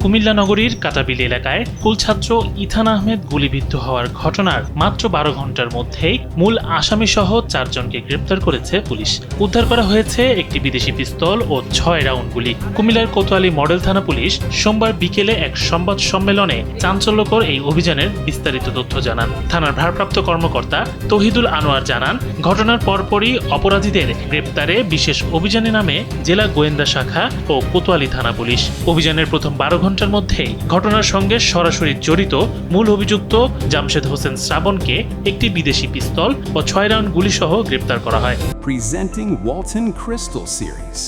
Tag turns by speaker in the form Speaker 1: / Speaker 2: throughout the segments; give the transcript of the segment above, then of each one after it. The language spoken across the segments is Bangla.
Speaker 1: কুমিল্লা নগরীর কাটাবিল এলাকায় স্কুলছাত্র ইথান আহমেদ গুলিবিদ্ধ হওয়ার ঘটনার মাত্র ১২ ঘন্টার মধ্যেই মূল আসামিসহ ৪ জনকে গ্রেপ্তার করেছে পুলিশ। উদ্ধার করা হয়েছে একটি বিদেশি পিস্তল ও ৬ রাউন্ড গুলি। কুমিল্লার কোতোয়ালি মডেল থানা পুলিশ সোমবার বিকেলে এক সংবাদ সম্মেলনে চাঞ্চল্যকর এই অভিযানের বিস্তারিত তথ্য জানান। থানার ভারপ্রাপ্ত কর্মকর্তা তৌহিদুল আনোয়ার জানান, ঘটনার পরপরই অপরাধীদের গ্রেপ্তারে বিশেষ অভিযানে নামে জেলা গোয়েন্দা শাখা ও কোতোয়ালি থানা পুলিশ। অভিযানের প্রথম ১২ ঘন্টার মধ্যেই ঘটনার সঙ্গে সরাসরি জড়িত মূল অভিযুক্ত জামশেদ হোসেন শ্রাবণকে একটি বিদেশি পিস্তল ও ৬ রাউন্ড গুলিসহ গ্রেপ্তার করা হয়।
Speaker 2: Presenting Walton Crystal Series.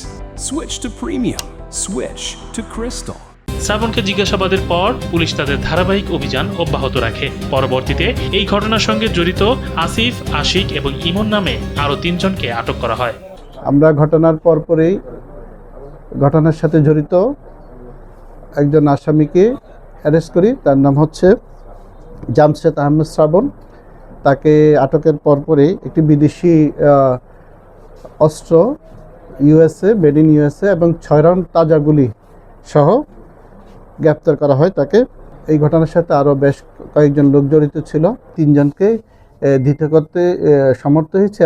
Speaker 2: Switch to premium. Switch to Crystal.
Speaker 1: শ্রাবণকে জিজ্ঞাসাবাদের পর পুলিশ তাদের ধারাবাহিক অভিযান অব্যাহত রাখে। পরবর্তীতে এই ঘটনার সঙ্গে জড়িত আসিফ, আশিক এবং ইমন নামে আরও ৩ জনকে আটক করা হয়।
Speaker 3: আমরা ঘটনার পরপরই ঘটনার সাথে জড়িত একজন আসামিকে অ্যারেস্ট করি। তার নাম হচ্ছে জামশেদ আহমেদ শ্রাবণ। তাকে আটকের পরপরই একটি বিদেশি অস্ত্র মেড ইন ইউএসএ এবং ৬ রাউন্ড তাজা গুলি সহ গ্রেপ্তার করা হয় তাকে। এই ঘটনার সাথে আরও বেশ কয়েকজন লোক জড়িত ছিল। ৩ জনকে ধৃত করতে সমর্থ হয়েছে।